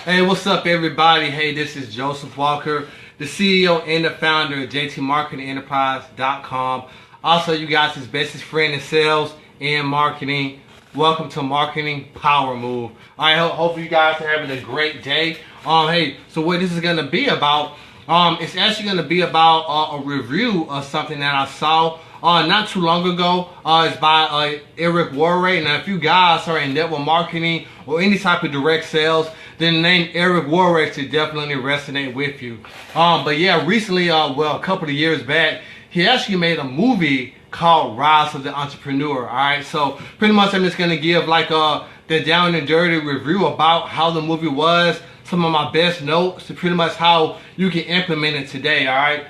Hey, what's up, everybody? Hey, this is Joseph Walker, the CEO and the founder of JTMarketingenterprise.com. Also, you guys' bestest friend in sales and marketing. Welcome to Marketing Power Move. I hope you guys are having a great day. Hey, so what this is going to be about, it's actually going to be about a review of something that I saw not too long ago. It's by Eric Worre. Now, if you guys are in network marketing or any type of direct sales, then the name Eric Worre should definitely resonate with you. But yeah, recently, a couple of years back, he actually made a movie called Rise of the Entrepreneur. All right, so pretty much I'm just gonna give like the down and dirty review about how the movie was, some of my best notes, to pretty much how you can implement it today. All right.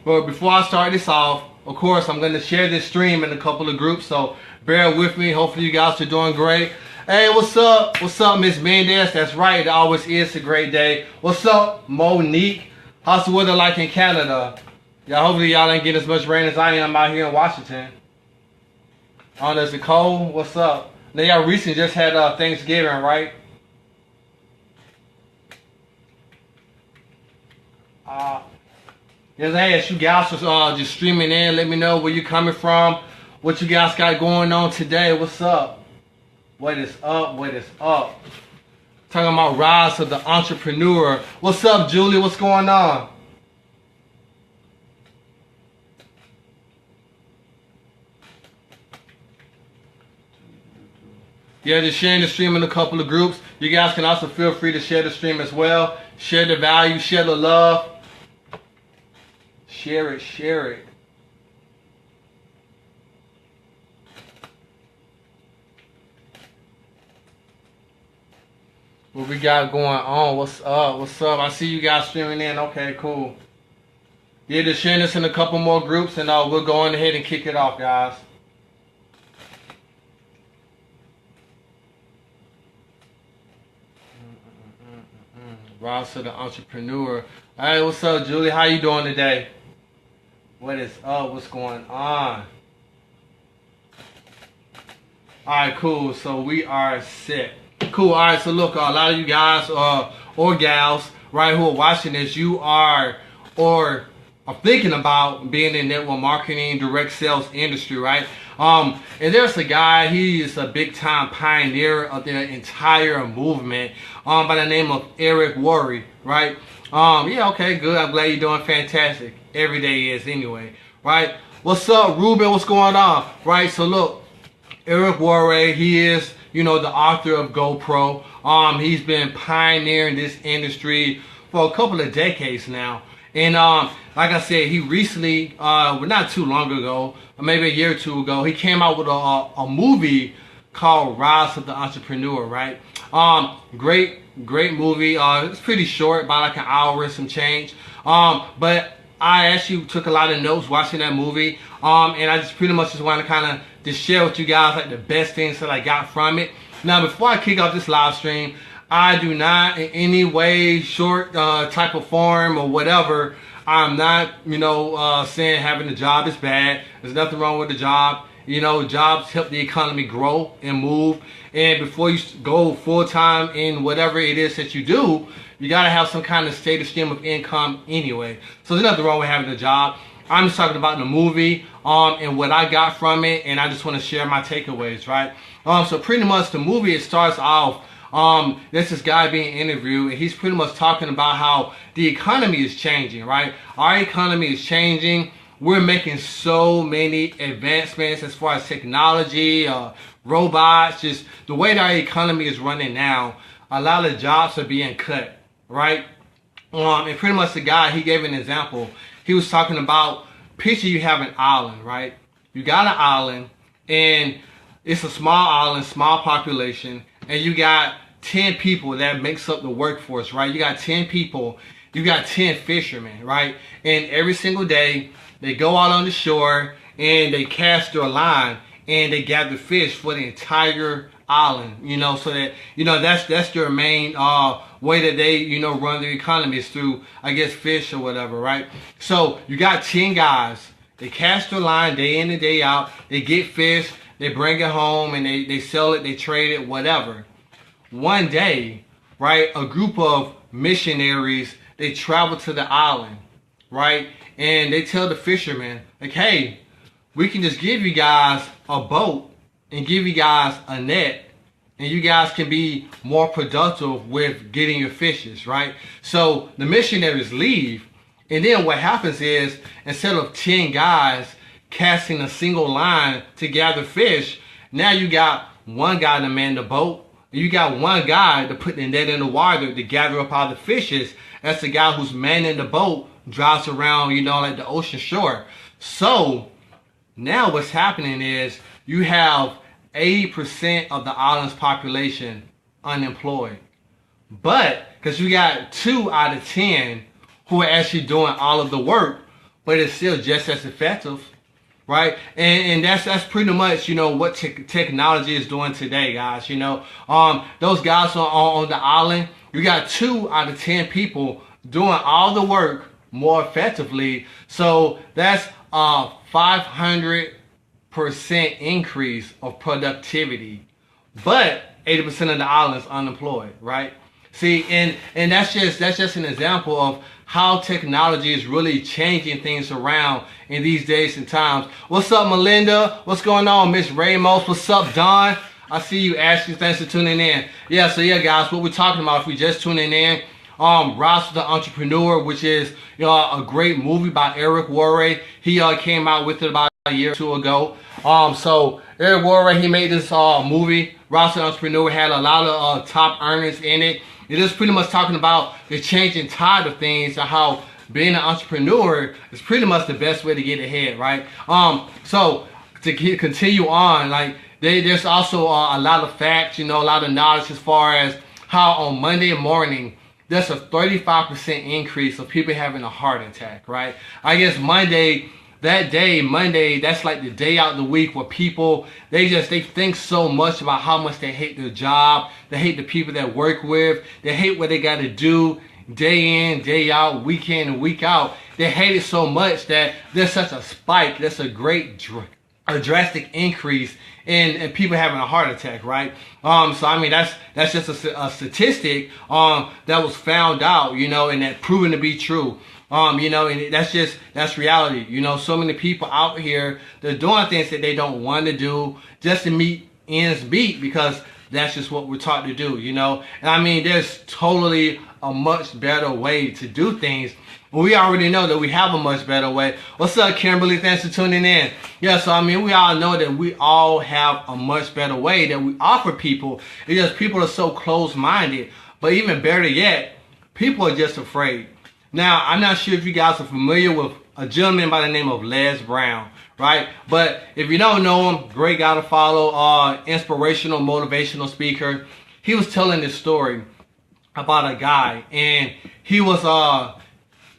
But before I start this off, of course, I'm gonna share this stream in a couple of groups, so bear with me. Hopefully, you guys are doing great. Hey, what's up? What's up, Miss Mendez? That's right, it always is a great day. What's up, Monique? How's the weather like in Canada? Yeah, hopefully y'all ain't getting as much rain as I am out here in Washington. Oh, is it cold? What's up? Now, y'all recently just had Thanksgiving, right? Yes, hey, as you guys was just streaming in, let me know where you coming from, what you guys got going on today. What's up? What is up? What is up? Talking about Rise of the Entrepreneur. What's up, Julie? What's going on? Yeah, just sharing the stream in a couple of groups. You guys can also feel free to share the stream as well. Share the value, share the love. Share it, share it. What we got going on? What's up? What's up? I see you guys streaming in. Okay, cool. Yeah, just sharing this in a couple more groups, and we'll go on ahead and kick it off, guys. Rise to the Entrepreneur. Hey, what's up, Julie? How you doing today? What is up? What's going on? Alright, cool. So we are set. Cool. Alright, so look, a lot of you guys or gals, right, who are watching this, you are or are thinking about being in network marketing, direct sales industry, right? And there's a guy, he is a big time pioneer of the entire movement by the name of Eric Worre, right? Yeah, okay, good. I'm glad you're doing fantastic. Every day is anyway, right? What's up, Ruben? What's going on? Right, so look, Eric Worre, he is, you know, the author of GoPro. He's been pioneering this industry for a couple of decades now. And like I said, he recently, well, not too long ago, or maybe a year or two ago, he came out with a movie called Rise of the Entrepreneur, right? Great movie. It's pretty short, about like an hour and some change. But I actually took a lot of notes watching that movie. And I just pretty much just want to kind of just share with you guys like the best things that I got from it. Now, before I kick off this live stream, I do not in any way, short type of form or whatever, I'm not, you know, saying having a job is bad. There's nothing wrong with the job. You know, jobs help the economy grow and move. And before you go full-time in whatever it is that you do, you got to have some kind of steady stream of income anyway. So there's nothing wrong with having a job. I'm just talking about the movie and what I got from it, and I just want to share my takeaways, right? So pretty much the movie, it starts off, there's this guy being interviewed, and he's pretty much talking about how the economy is changing, right? Our economy is changing. We're making so many advancements as far as technology, robots, just the way that our economy is running now. A lot of jobs are being cut, right? And pretty much the guy, he gave an example. He was talking about, picture you have an island, right? You got an island, and it's a small island, small population, and you got 10 people that makes up the workforce, right? You got 10 people, you got 10 fishermen, right? And every single day, they go out on the shore, and they cast their line, and they gather fish for the entire island, you know, so that, you know, that's their main way that they, you know, run their economy is through, I guess, fish or whatever, right? So you got 10 guys, they cast their line day in and day out, they get fish, they bring it home, and they sell it, they trade it, whatever. One day, right? A group of missionaries, they travel to the island, right? And they tell the fishermen, like, hey, we can just give you guys a boat and give you guys a net, and you guys can be more productive with getting your fishes, right? So the missionaries leave, and then what happens is, instead of 10 guys casting a single line to gather fish, now you got one guy to man the boat, and you got one guy to put the net in the water to gather up all the fishes. That's the guy who's manning the boat, drives around, like the ocean shore. So now what's happening is you have 80% of the island's population unemployed. But because you got 2 out of 10 who are actually doing all of the work, but it's still just as effective, right? And that's pretty much, what technology is doing today, guys. Those guys on the island, you got 2 out of 10 people doing all the work more effectively. So that's 500% increase of productivity, but 80% of the island's unemployed, right? See, and that's just an example of how technology is really changing things around in these days and times. What's up, Melinda? What's going on, Miss Ramos? What's up, Don? I see you, Ashley. Thanks for tuning in. Yeah, guys, what we're talking about, if we just tuning in, Ross the Entrepreneur, which is a great movie by Eric Worre. He came out with it about a year or 2 ago. So Eric Worre, he made this movie. Ross the Entrepreneur had a lot of top earners in it. It is pretty much talking about the changing tide of things and how being an entrepreneur is pretty much the best way to get ahead, right? So to continue on, like there's also a lot of facts, a lot of knowledge as far as how on Monday morning there's a 35% increase of people having a heart attack, right? I guess Monday, that's like the day out the week where people, they think so much about how much they hate their job, they hate the people that work with, they hate what they got to do day in, day out, week in and week out. They hate it so much that there's such a spike, there's a drastic increase in people having a heart attack, right? So I mean that's just a statistic that was found out, and that proven to be true. And that's reality. So many people out here, they're doing things that they don't want to do just to meet ends meet, because that's just what we're taught to do, And I mean, there's totally a much better way to do things. We already know that we have a much better way. What's up, Kimberly? Thanks for tuning in. Yeah, so I mean, we all know that we all have a much better way that we offer people. It's just people are so close-minded. But even better yet, people are just afraid. Now, I'm not sure if you guys are familiar with a gentleman by the name of Les Brown, right? But if you don't know him, great guy to follow, inspirational, motivational speaker. He was telling this story about a guy, and he was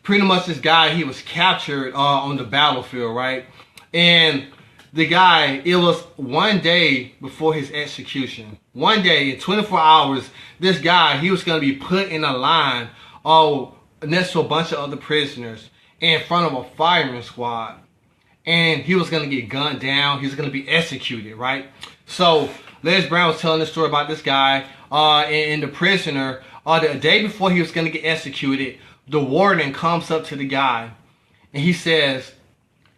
pretty much this guy, he was captured on the battlefield, right? And the guy, it was one day before his execution. One day, in 24 hours, this guy, he was going to be put in a line next to a bunch of other prisoners in front of a firing squad. And he was going to get gunned down. He was going to be executed, right? So Les Brown was telling this story about this guy and the prisoner. The day before he was going to get executed, the warden comes up to the guy and he says,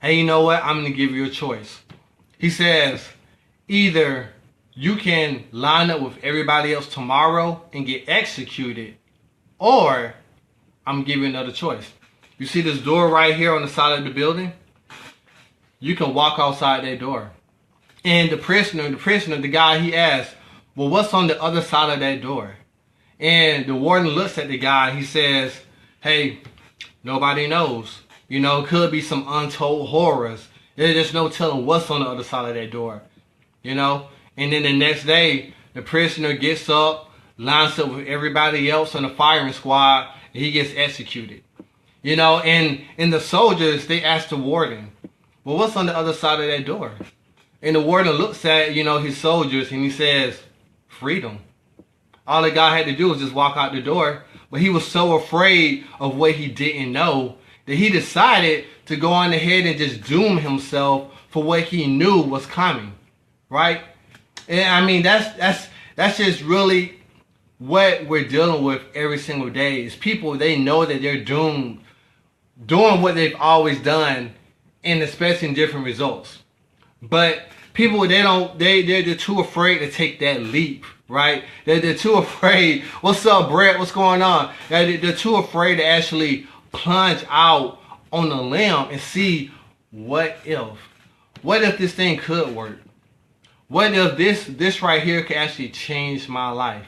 hey, you know what? I'm going to give you a choice. He says, either you can line up with everybody else tomorrow and get executed, or I'm going to give you another choice. You see this door right here on the side of the building? You can walk outside that door. And the prisoner, the guy, he asked, well, what's on the other side of that door? And the warden looks at the guy. He says, hey, nobody knows. It could be some untold horrors. There's just no telling what's on the other side of that door. And then the next day, the prisoner gets up, lines up with everybody else on the firing squad, and he gets executed. And the soldiers, they ask the warden, well, what's on the other side of that door? And the warden looks at, his soldiers, and he says, freedom. All the guy had to do was just walk out the door. But he was so afraid of what he didn't know that he decided to go on ahead and just doom himself for what he knew was coming, right? And I mean, that's just really what we're dealing with every single day is people, they know that they're doomed doing what they've always done and expecting different results. But people, they're too afraid to take that leap, right? They're too afraid. What's up, Brett? What's going on? They're too afraid to actually plunge out on the limb and see what if this thing could work? What if this right here could actually change my life?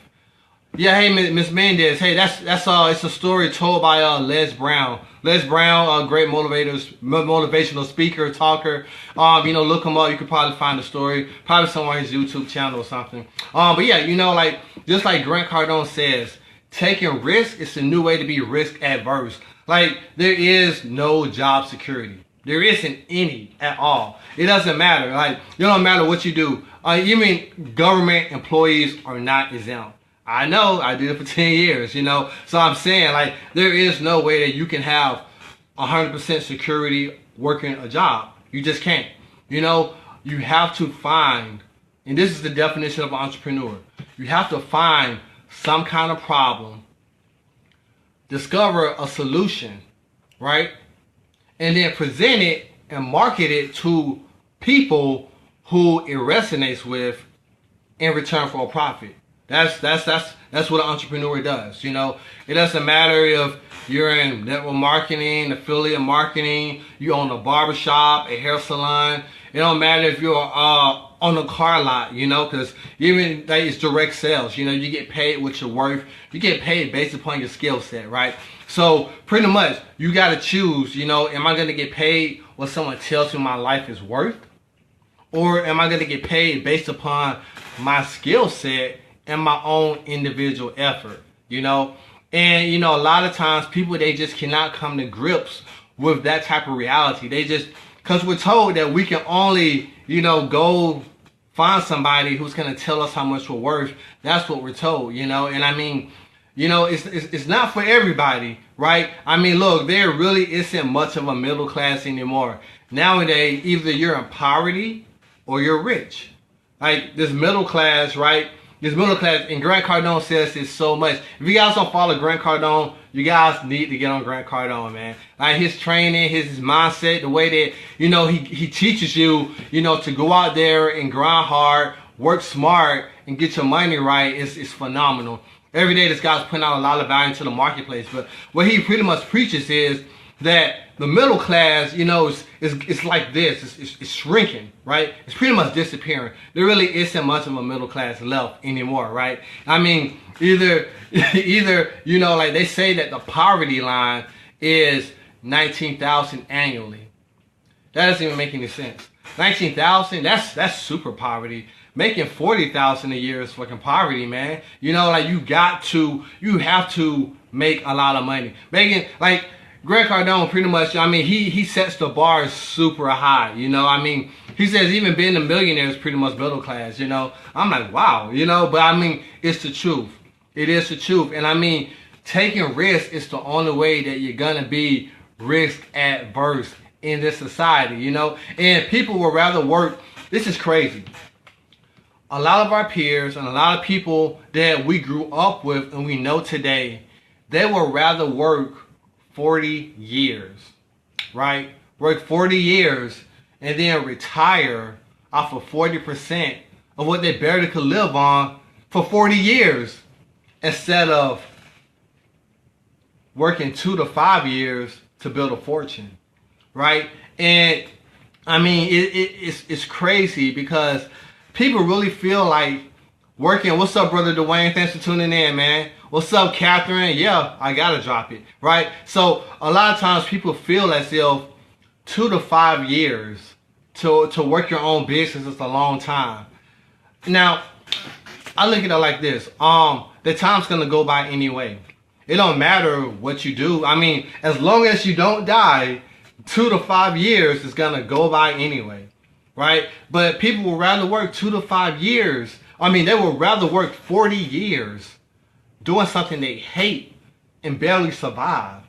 Yeah, hey, Miss Mendez. Hey, that's it's a story told by Les Brown. Les Brown, a great motivational speaker, talker. Look him up. You could probably find the story, probably somewhere on his YouTube channel or something. But yeah, like just like Grant Cardone says, taking risk is a new way to be risk adverse. Like there is no job security. There isn't any at all. It doesn't matter. Like it don't matter what you do. Even government employees are not exempt. I know, I did it for 10 years, So I'm saying, like, there is no way that you can have 100% security working a job. You just can't. You have to find, and this is the definition of an entrepreneur. You have to find some kind of problem, discover a solution, right? And then present it and market it to people who it resonates with in return for a profit. That's what an entrepreneur does. It doesn't matter if you're in network marketing, affiliate marketing, you own a barbershop, a hair salon. It don't matter if you're on a car lot, because even it's direct sales. You get paid what you're worth. You get paid based upon your skill set, right? So pretty much you got to choose. Am I going to get paid what someone tells me my life is worth, or am I going to get paid based upon my skill set and my own individual effort, And, a lot of times people, they just cannot come to grips with that type of reality. Because we're told that we can only, go find somebody who's going to tell us how much we're worth. That's what we're told, And I mean, it's not for everybody, right? I mean, look, there really isn't much of a middle class anymore. Nowadays, either you're in poverty or you're rich. Like this middle class, right? This middle class, and Grant Cardone says this so much. If you guys don't follow Grant Cardone, you guys need to get on Grant Cardone, man. Like his training, his mindset, the way that, he teaches you, to go out there and grind hard, work smart, and get your money right is phenomenal. Every day this guy's putting out a lot of value into the marketplace. But what he pretty much preaches is that the middle class, it's like this. It's shrinking, right? It's pretty much disappearing. There really isn't much of a middle class left anymore, right? I mean, either like they say that the poverty line is 19,000 annually. That doesn't even make any sense. 19,000, that's super poverty. Making 40,000 a year is fucking poverty, man. Like you have to make a lot of money. Grant Cardone pretty much, he sets the bar super high, he says even being a millionaire is pretty much middle class, I'm like, wow, but it's the truth. It is the truth. And taking risks is the only way that you're gonna be risk adverse in this society, and people would rather work. This is crazy. A lot of our peers and a lot of people that we grew up with and we know today, they would rather work 40 years, right? Work 40 years and then retire off of 40% of what they barely could live on for 40 years instead of working 2 to 5 years to build a fortune, right? And it's crazy because people really feel like working. What's up, brother Dwayne? Thanks for tuning in, man. What's up, Catherine? Yeah, I gotta drop it, right? So a lot of times people feel as if 2 to 5 years to work your own business is a long time. Now, I look at it like this. The time's gonna go by anyway. It don't matter what you do. As long as you don't die, 2 to 5 years is gonna go by anyway, right? But people would rather work 2 to 5 years. They would rather work 40 years doing something they hate and barely survive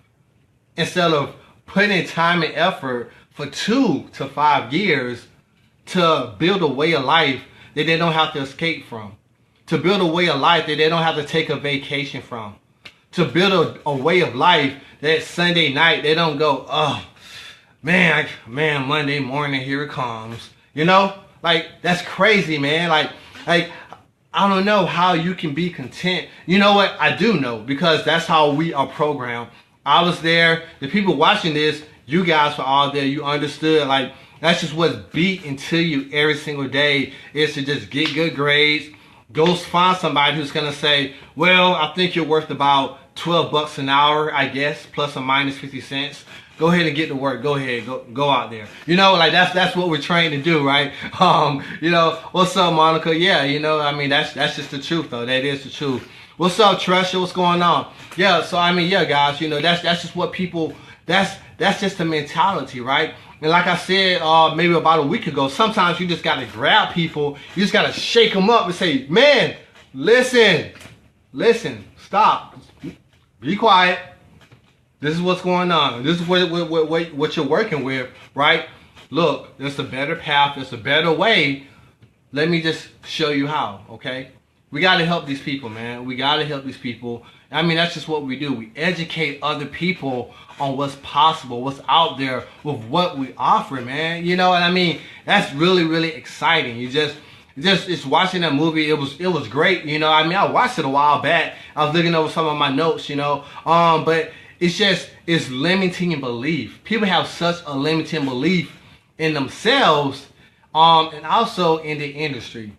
instead of putting in time and effort for 2 to 5 years to build a way of life that they don't have to escape from. to build a way of life that they don't have to take a vacation from, to build a way of life that Sunday night they don't go, oh man, Monday morning, here it comes. You know, like that's crazy, man. Like I don't know how you can be content. You know what? I do know, because that's how we are programmed. I was there. The people watching this, you guys were all there. You understood. Like, that's just what's beat into you every single day, is to just get good grades. Go find somebody who's going to say, well, I think you're worth about $12 an hour, I guess, plus or minus 50 cents. Go ahead and get to work. Go ahead. Go out there. You know, like that's what we're trained to do, right? You know, what's up, Monica? Yeah, you know, I mean, that's just the truth, though. That is the truth. What's up, Tresha? What's going on? Yeah, so I mean, yeah, guys, you know, that's just what people, that's just the mentality, right? And like I said, maybe about a week ago, sometimes you just got to grab people. You just got to shake them up and say, man, listen, stop, be quiet. This is what's going on. This is what you're working with, right? Look, there's a better path. There's a better way. Let me just show you how, okay? We got to help these people, man. We got to help these people. I mean, that's just what we do. We educate other people on what's possible, what's out there with what we offer, man. You know what I mean? That's really, really exciting. It's watching that movie. It was great. You know, I mean, I watched it a while back. I was looking over some of my notes, you know, but it's limiting belief. People have such a limiting belief in themselves, and also in the industry.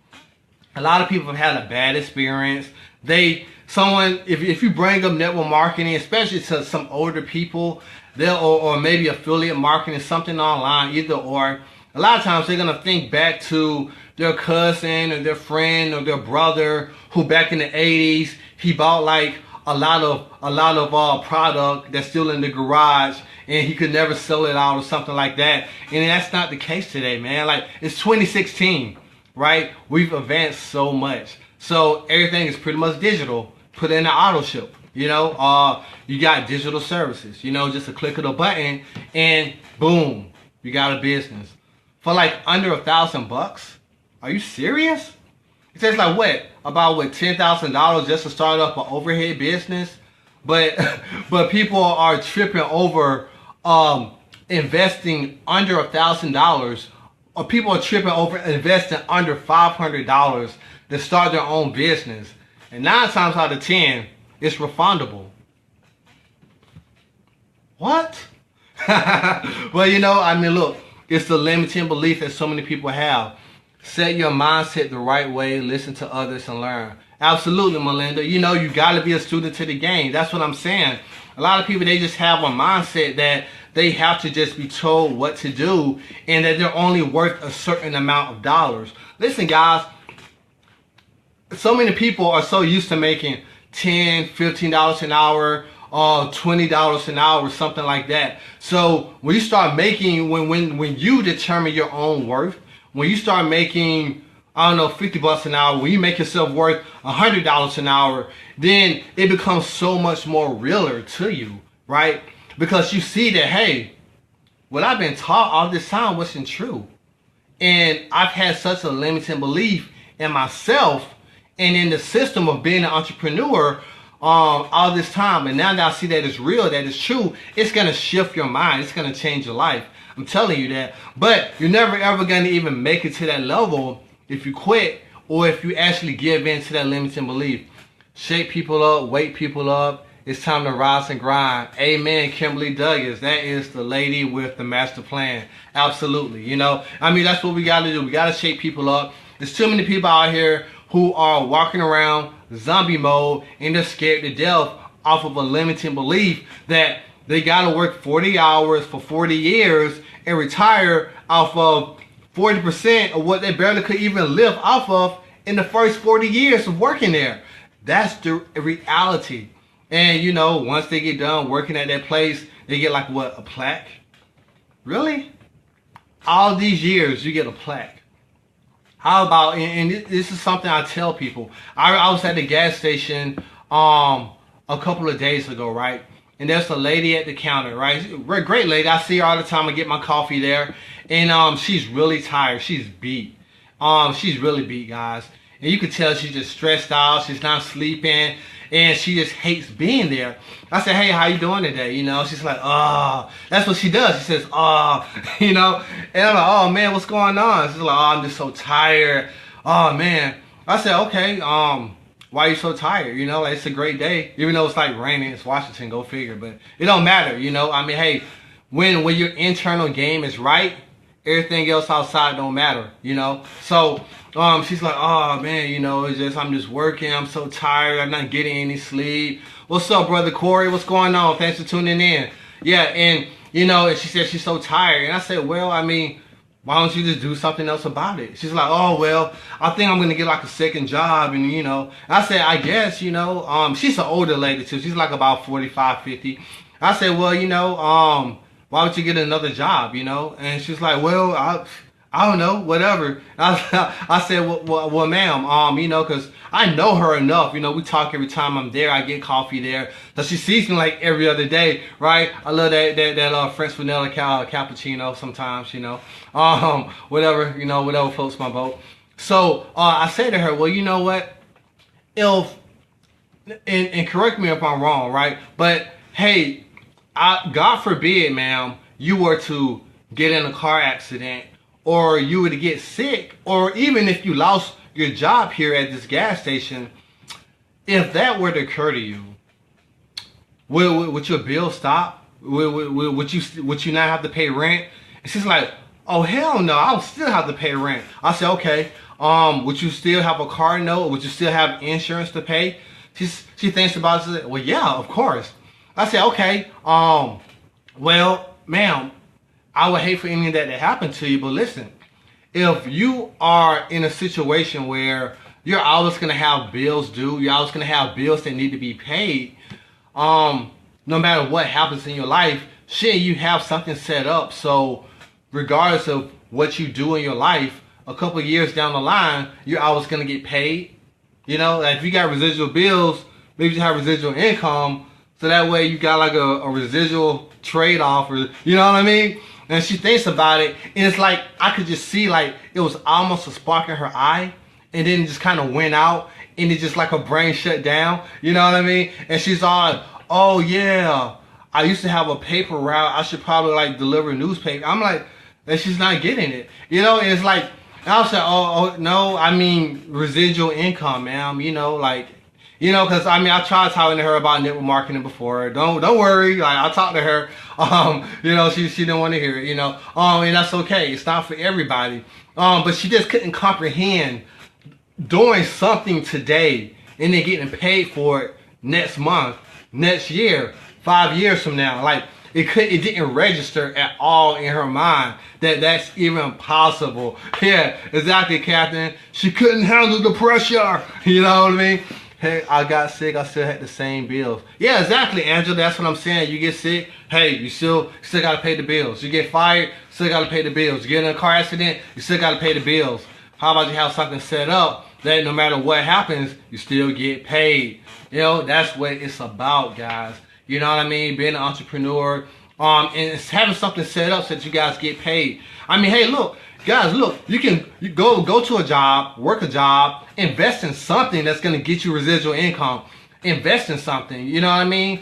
A lot of people have had a bad experience. If you bring up network marketing, especially to some older people, or maybe affiliate marketing, something online, either or, a lot of times they're gonna think back to their cousin or their friend or their brother who back in the 80s, he bought like a lot of product that's still in the garage and he could never sell it out or something like that. And that's not the case today, man. Like, it's 2016, right? We've advanced so much. So everything is pretty much digital. Put in the auto ship, you know, you got digital services, you know, just a click of the button and boom, you got a business for like under $1,000. Are you serious? It takes like about $10,000 just to start up an overhead business, but people are tripping over investing under $1,000, or people are tripping over investing under $500 to start their own business. And 9 times out of 10, it's refundable. What? Well, you know, I mean, look, it's the limiting belief that so many people have. Set your mindset the right way, listen to others, and learn. Absolutely, Melinda. You know, you got to be a student to the game. That's what I'm saying. A lot of people, they just have a mindset that they have to just be told what to do and that they're only worth a certain amount of dollars. Listen, guys, so many people are so used to making $10, $15 an hour, $20 an hour, something like that. So when you start making, when you determine your own worth, when you start making, I don't know, $50 an hour, when you make yourself worth $100 an hour, then it becomes so much more realer to you, right? Because you see that, hey, what I've been taught all this time wasn't true. And I've had such a limiting belief in myself and in the system of being an entrepreneur all this time. And now that I see that it's real, that it's true, it's going to shift your mind. It's going to change your life. I'm telling you that. But you're never ever going to even make it to that level if you quit or if you actually give in to that limiting belief. Shake people up, wake people up. It's time to rise and grind. Amen, Kimberly Douglas. That is the lady with the master plan. Absolutely. You know, I mean, that's what we got to do. We got to shake people up. There's too many people out here who are walking around zombie mode and they're scared to death off of a limiting belief that they got to work 40 hours for 40 years and retire off of 40% of what they barely could even live off of in the first 40 years of working there. That's the reality. And you know, once they get done working at that place, they get like what, a plaque? Really? All these years you get a plaque. How about, and this is something I tell people. I was at the gas station a couple of days ago, right? And there's a lady at the counter, right? Great lady. I see her all the time. I get my coffee there. And she's really tired. She's beat. She's really beat, guys. and you could tell she's just stressed out. She's not sleeping, and she just hates being there. I said, hey, how you doing today? You know, she's like, oh, that's what she does. She says, oh, you know, and I'm like, oh man, what's going on? She's like, oh, I'm just so tired. Oh man. I said, okay, why are you so tired? You know, like, it's a great day, even though it's like raining. It's Washington, go figure. But it don't matter, you know. I mean, hey, when your internal game is right, everything else outside don't matter, you know. So she's like, oh man, you know, it's just I'm just working. I'm so tired. I'm not getting any sleep. What's up, brother Corey? What's going on? Thanks for tuning in. Yeah, and you know, and she said she's so tired, and I said, well, I mean, why don't you just do something else about it? She's like, oh, well, I think I'm going to get like a second job. And, you know, I said, I guess, you know, she's an older lady too. She's like about 45, 50. I said, well, you know, why would you get another job, you know? And she's like, well, I don't know, whatever. I said, well, ma'am, you know, because I know her enough. You know, we talk every time I'm there. I get coffee there. So she sees me like every other day, right? I love that French vanilla cappuccino sometimes, you know. Whatever, you know, whatever floats my boat. So I said to her, well, you know what? And correct me if I'm wrong, right? But hey, God forbid, ma'am, you were to get in a car accident, or you were to get sick, or even if you lost your job here at this gas station, if that were to occur to you, would your bill stop? Would you not have to pay rent? And she's like, oh hell no, I'll still have to pay rent. I said, okay. Would you still have a car note? Would you still have insurance to pay? She thinks about it. She said, well, yeah, of course. I said, okay. Well, ma'am, I would hate for any of that to happen to you, but listen, if you are in a situation where you're always going to have bills due, you're always going to have bills that need to be paid, no matter what happens in your life, shit, you have something set up. So regardless of what you do in your life, a couple of years down the line, you're always going to get paid. You know, like if you got residual bills, maybe you have residual income, so that way you got like a residual trade-off, or you know what I mean? And she thinks about it, and it's like I could just see like it was almost a spark in her eye, and then it just kind of went out, and it just like her brain shut down. You know what I mean? And she's all, oh yeah, I used to have a paper route. I should probably like deliver newspaper. I'm like, and she's not getting it. You know, and it's like, and I was like, oh no, I mean residual income, ma'am. You know, like. You know, because I mean, I tried talking to her about network marketing before. Don't worry, like I talked to her. You know, she didn't want to hear it. You know, and that's okay. It's not for everybody. But she just couldn't comprehend doing something today and then getting paid for it next month, next year, 5 years from now. Like it didn't register at all in her mind that that's even possible. Yeah, exactly, Captain. She couldn't handle the pressure. You know what I mean? Hey, I got sick, I still had the same bills. Yeah, exactly, Angela, that's what I'm saying. You get sick, hey, you still got to pay the bills. You get fired, still got to pay the bills. You get in a car accident, you still got to pay the bills. How about you have something set up that no matter what happens, you still get paid? You know, that's what it's about, guys. You know what I mean? Being an entrepreneur, and it's having something set up so that you guys get paid. I mean, hey, look, guys, look, you go to a job, work a job, invest in something that's going to get you residual income. Invest in something, you know what I mean?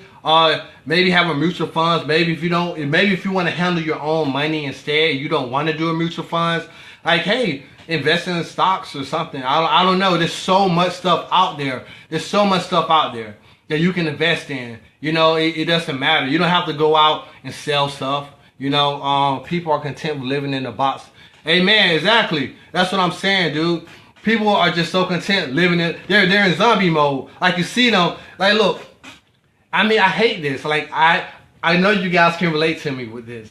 Maybe have a mutual funds. Maybe if you want to handle your own money instead, you don't want to do a mutual funds. Like, hey, invest in stocks or something. I don't know. There's so much stuff out there. There's so much stuff out there that you can invest in. You know, it doesn't matter. You don't have to go out and sell stuff. You know, people are content with living in a box. Amen, exactly. That's what I'm saying, dude. People are just so content living in, they're in zombie mode. Like you see them, like look, I mean, I hate this. Like I know you guys can relate to me with this.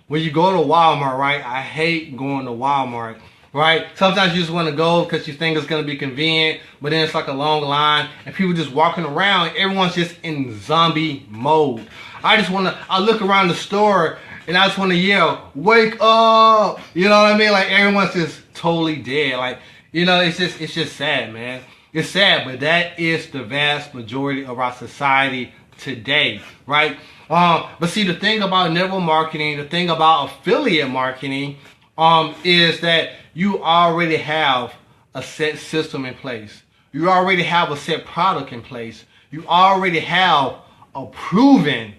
When you go to Walmart, right? I hate going to Walmart, right? Sometimes you just want to go because you think it's going to be convenient, but then it's like a long line and people just walking around. Everyone's just in zombie mode. I look around the store and I just want to yell, wake up! You know what I mean? Like everyone's just totally dead. Like, you know, it's just sad, man. It's sad, but that is the vast majority of our society today, right? But see, the thing about network marketing, the thing about affiliate marketing, is that you already have a set system in place. You already have a set product in place. You already have a proven,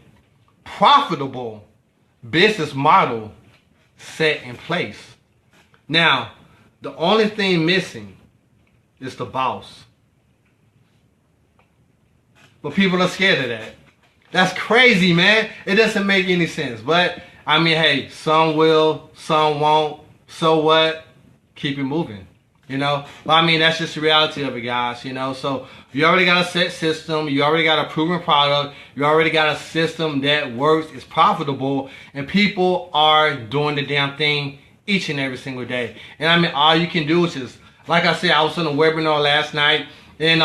profitable business model set in place. Now, the only thing missing is the boss. But people are scared of that. That's crazy, man. It doesn't make any sense. But, I mean, hey, some will, some won't. So what? Keep it moving. You know? But, I mean, that's just the reality of it, guys. You know? So, you already got a set system. You already got a proven product. You already got a system that works, is profitable. And people are doing the damn thing each and every single day. And, I mean, all you can do is just, like I said, I was on a webinar last night. And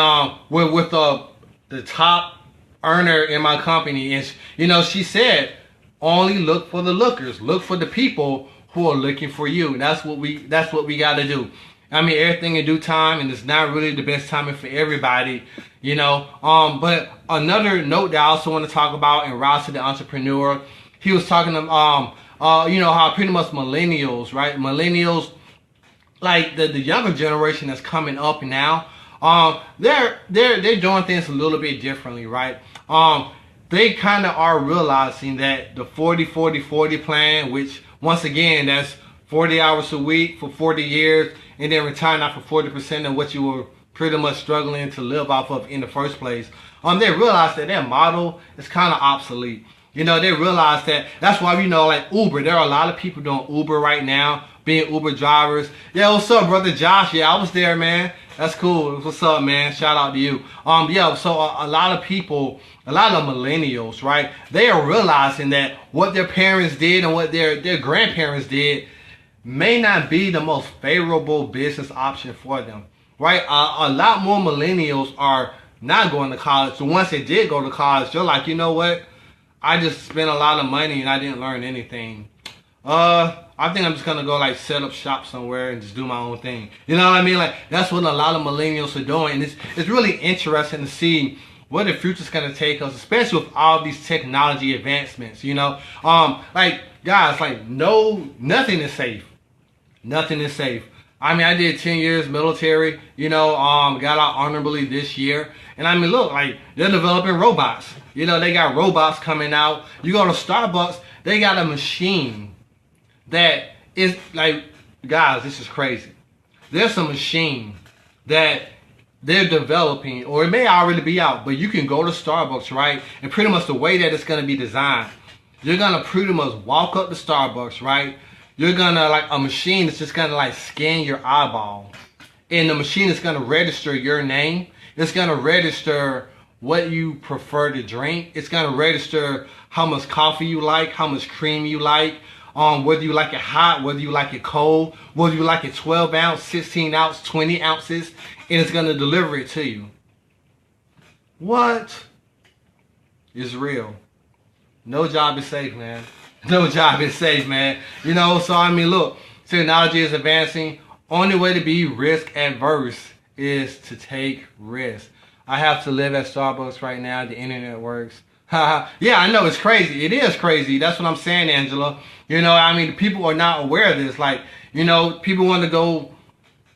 with the top earner in my company, and you know, she said, only look for the lookers, look for the people who are looking for you. And that's what we got to do. I mean, everything in due time, and it's not really the best timing for everybody, you know. But another note that I also want to talk about in Route to the Entrepreneur, he was talking you know, how pretty much millennials, right? Millennials, like the younger generation that's coming up now, they're doing things a little bit differently, right? They kind of are realizing that the 40-40-40 plan, which once again, that's 40 hours a week for 40 years, and then retiring out for 40% of what you were pretty much struggling to live off of in the first place. They realize that their model is kind of obsolete. You know, they realize that. That's why, you know, like Uber, there are a lot of people doing Uber right now, being Uber drivers. Yeah, what's up, brother Josh? Yeah, I was there, man. That's cool. What's up, man? Shout out to you. Yeah, so a lot of people, a lot of millennials, right? They are realizing that what their parents did and what their grandparents did may not be the most favorable business option for them, right? A lot more millennials are not going to college. So once they did go to college, they're like, you know what? I just spent a lot of money and I didn't learn anything. I think I'm just gonna go like set up shop somewhere and just do my own thing. You know what I mean? Like that's what a lot of millennials are doing. And it's really interesting to see where the future's gonna take us, especially with all these technology advancements. You know, like guys, like nothing is safe. Nothing is safe. I mean, I did 10 years military. You know, got out honorably this year. And I mean, look, like they're developing robots. You know, they got robots coming out. You go to Starbucks, they got a machine that is like, guys, this is crazy. There's a machine that they're developing, or it may already be out, but you can go to Starbucks, right? And pretty much the way that it's going to be designed, you're going to pretty much walk up to Starbucks, right? You're going to, like, a machine that's just going to, like, scan your eyeball. And the machine is going to register your name. It's going to register what you prefer to drink. It's going to register how much coffee you like, how much cream you like, whether you like it hot, whether you like it cold, whether you like it 12 ounce, 16 ounce, 20 ounces, and it's going to deliver it to you. What is real? No job is safe, man. No job is safe, man. You know, so I mean, look, technology is advancing. Only way to be risk adverse is to take risks. I have to live at Starbucks right now. The internet works. Yeah, I know it's crazy. It is crazy. That's what I'm saying, Angela. You know, I mean, people are not aware of this. Like, you know, people want to go.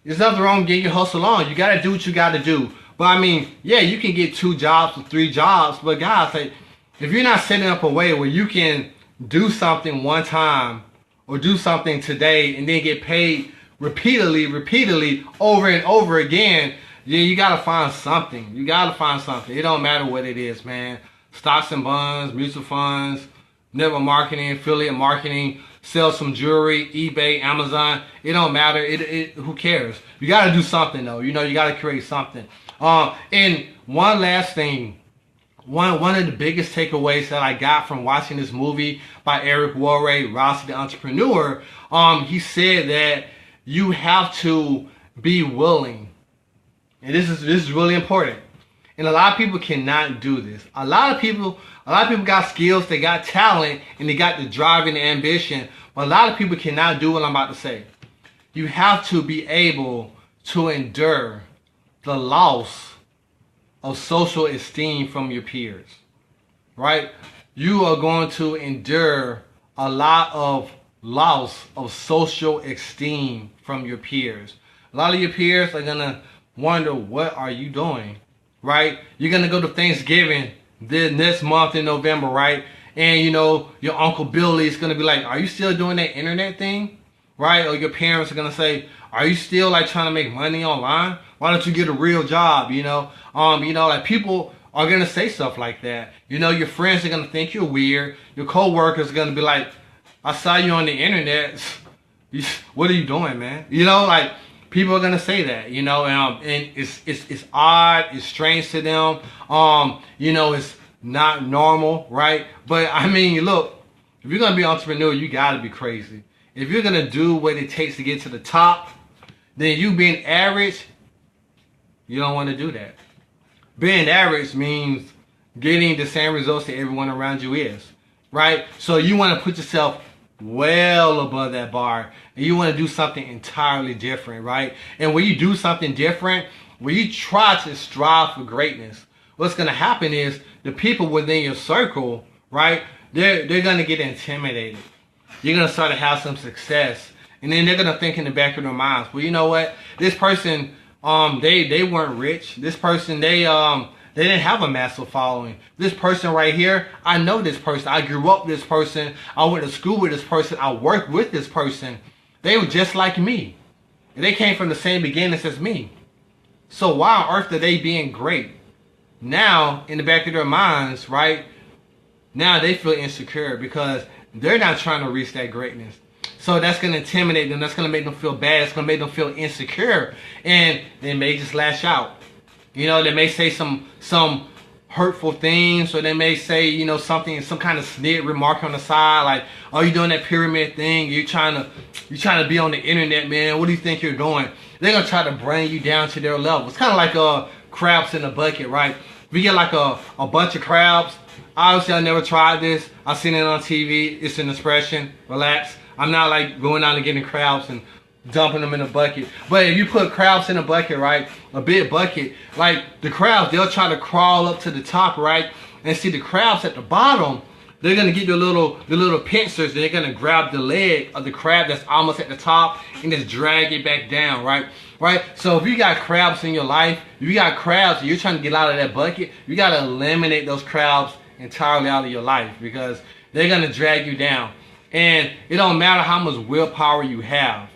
There's nothing wrong with getting your hustle on. You got to do what you got to do. But I mean, yeah, you can get 2 jobs or 3 jobs. But guys, like, if you're not setting up a way where you can do something one time or do something today and then get paid repeatedly over and over again, yeah, you got to find something. You got to find something. It don't matter what it is, man. Stocks and bonds, mutual funds, network marketing, affiliate marketing, sell some jewelry, eBay, Amazon. It don't matter. Who cares? You got to do something, though. You know, you got to create something. And one last thing. One of the biggest takeaways that I got from watching this movie by Eric Worre, Route the Entrepreneur, he said that you have to be willing. And this is really important. And a lot of people cannot do this. A lot of people got skills, they got talent, and they got the drive and the ambition. But a lot of people cannot do what I'm about to say. You have to be able to endure the loss of social esteem from your peers, right? You are going to endure a lot of loss of social esteem from your peers. A lot of your peers are gonna wonder, what are you doing, right? You're gonna go to Thanksgiving this month in November, right? And you know, your Uncle Billy is gonna be like, are you still doing that internet thing, right? Or your parents are gonna say, are you still like trying to make money online? Why don't you get a real job, you know? Like people are gonna say stuff like that. You know, your friends are gonna think you're weird. Your co-workers are gonna be like, I saw you on the internet. What are you doing, man? You know, like people are gonna say that, you know, and it's odd, it's strange to them. You know, it's not normal, right? But I mean, look, if you're gonna be an entrepreneur, you gotta be crazy. If you're gonna do what it takes to get to the top, then you being average, you don't want to do that. Being average means getting the same results that everyone around you is, right? So you want to put yourself well above that bar, and you want to do something entirely different, right? And when you do something different, when you try to strive for greatness, what's going to happen is the people within your circle, right, they're going to get intimidated. You're going to start to have some success, and then they're going to think in the back of their minds, well, you know what, this person, they weren't rich. This person, they didn't have a massive following. This person right here, I know this person. I grew up with this person. I went to school with this person. I worked with this person. They were just like me. And they came from the same beginnings as me. So why on earth are they being great? Now, in the back of their minds, right, now they feel insecure because they're not trying to reach that greatness. So that's going to intimidate them. That's going to make them feel bad. It's going to make them feel insecure. And they may just lash out. You know, they may say some hurtful things, or they may say, you know, something, some kind of snid remark on the side, like, oh, you're doing that pyramid thing. You're trying to be on the internet, man. What do you think you're doing? They're going to try to bring you down to their level. It's kind of like crabs in a bucket, right? If you get like a bunch of crabs, obviously I never tried this. I've seen it on TV. It's an expression. Relax. I'm not like going out and getting crabs and dumping them in a bucket. But if you put crabs in a bucket, right, a big bucket, like the crabs, they'll try to crawl up to the top, right? And see the crabs at the bottom, they're gonna get the little pincers, and they're gonna grab the leg of the crab that's almost at the top and just drag it back down, right? Right? So if you got crabs in your life, if you got crabs and you're trying to get out of that bucket, you gotta eliminate those crabs entirely out of your life, because they're gonna drag you down. And it don't matter how much willpower you have.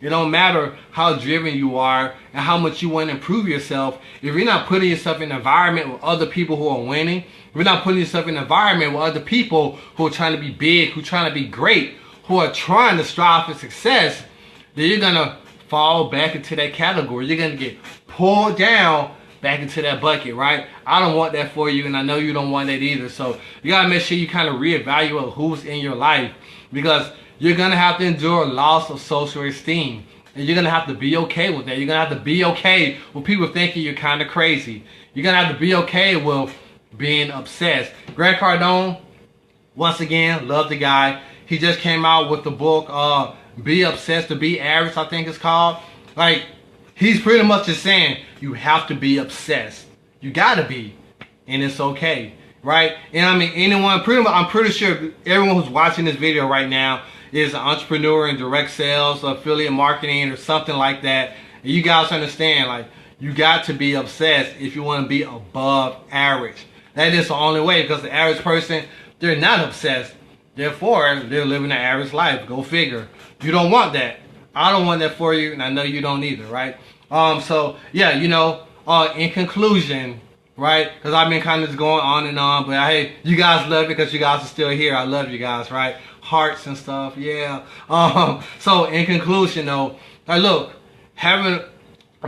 It don't matter how driven you are and how much you want to improve yourself. If you're not putting yourself in an environment with other people who are winning, if you're not putting yourself in an environment with other people who are trying to be big, who are trying to be great, who are trying to strive for success, then you're going to fall back into that category. You're going to get pulled down back into that bucket, right? I don't want that for you, and I know you don't want that either. So you got to make sure you kind of reevaluate who's in your life, because you're going to have to endure loss of social esteem. And you're going to have to be okay with that. You're going to have to be okay with people thinking you're kind of crazy. You're going to have to be okay with being obsessed. Grant Cardone, once again, love the guy. He just came out with the book, Be Obsessed to Be Average, I think it's called. Like, he's pretty much just saying, you have to be obsessed. You got to be. And it's okay. Right? And I mean, I'm pretty sure everyone who's watching this video right now is an entrepreneur in direct sales, affiliate marketing, or something like that. And you guys understand, like, you got to be obsessed if you want to be above average. That is the only way, because the average person, they're not obsessed. Therefore, they're living an average life. Go figure. You don't want that. I don't want that for you, and I know you don't either, right? So, yeah, you know, in conclusion, right? Because I've been kind of just going on and on, but hey, you guys love it because you guys are still here. I love you guys, right? Hearts and stuff, yeah. So in conclusion, though, like, look,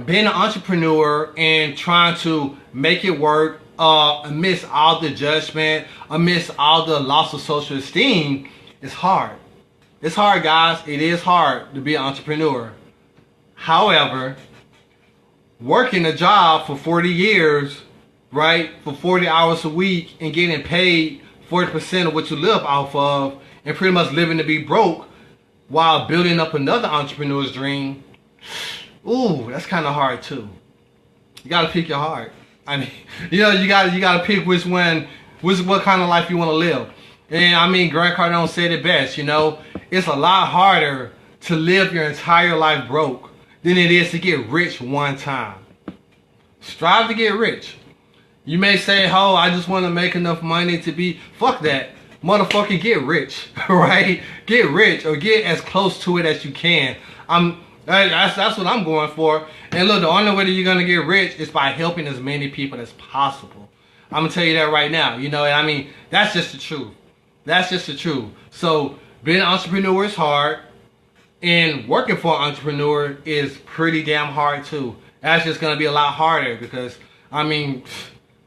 being an entrepreneur and trying to make it work amidst all the judgment, amidst all the loss of social esteem, is hard. It's hard, guys. It is hard to be an entrepreneur. However, working a job for 40 years, right, for 40 hours a week and getting paid 40% of what you live off of, and pretty much living to be broke while building up another entrepreneur's dream, ooh, that's kind of hard too. You gotta pick your heart. I mean, you know, you gotta pick what kind of life you want to live. And I mean, Grant Cardone said it best. You know, it's a lot harder to live your entire life broke than it is to get rich one time. Strive to get rich. You may say, oh, I just want to make enough money to be, fuck that. Motherfucker, get rich, right? Get rich or get as close to it as you can. That's what I'm going for. And look, the only way that you're going to get rich is by helping as many people as possible. I'm going to tell you that right now. You know, I mean, that's just the truth. That's just the truth. So being an entrepreneur is hard. And working for an entrepreneur is pretty damn hard too. That's just going to be a lot harder because, I mean,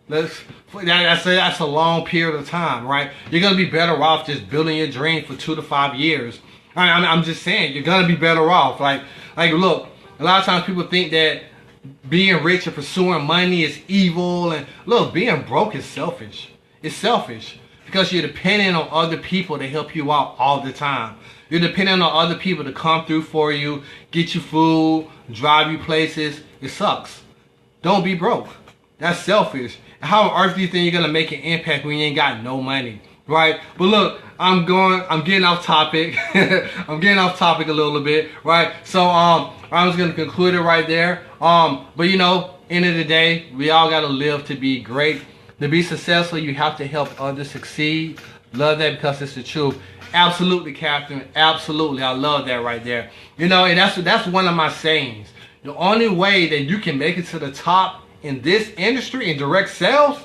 that's a long period of time, right? You're going to be better off just building your dream for 2 to 5 years. I'm just saying, you're going to be better off. Like, look, a lot of times people think that being rich and pursuing money is evil. And look, being broke is selfish. It's selfish because you're depending on other people to help you out all the time. You're depending on other people to come through for you, get you food, drive you places. It sucks. Don't be broke. That's selfish. How on earth do you think you're going to make an impact when you ain't got no money? Right? But look, I'm getting off topic. I'm getting off topic a little bit, right? So I'm just going to conclude it right there. But you know, end of the day, we all got to live to be great. To be successful, you have to help others succeed. Love that because it's the truth. Absolutely, Captain. Absolutely. I love that right there. You know, and that's one of my sayings. The only way that you can make it to the top in this industry, in direct sales,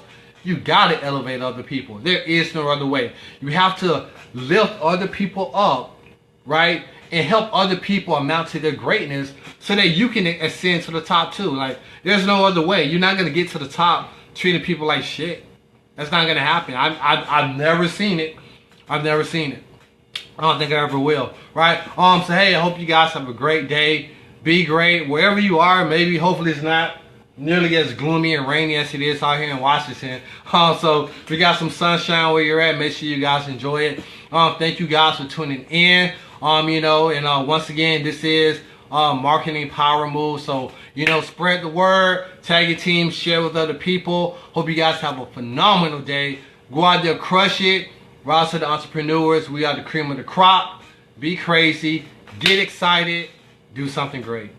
you got to elevate other people. There is no other way. You have to lift other people up, right? And help other people amount to their greatness so that you can ascend to the top too. Like, there's no other way. You're not going to get to the top treating people like shit. That's not going to happen. I've never seen it. I've never seen it. I don't think I ever will, right? So hey, I hope you guys have a great day. Be great wherever you are. Maybe, hopefully, it's not nearly as gloomy and rainy as it is out here in Washington. So if you got some sunshine where you're at, make sure you guys enjoy it. Thank you guys for tuning in. You know, and once again, this is Marketing Power Move. So, you know, spread the word, tag your team, share with other people. Hope you guys have a phenomenal day. Go out there, crush it. Rise to the entrepreneurs. We are the cream of the crop. Be crazy. Get excited. Do something great.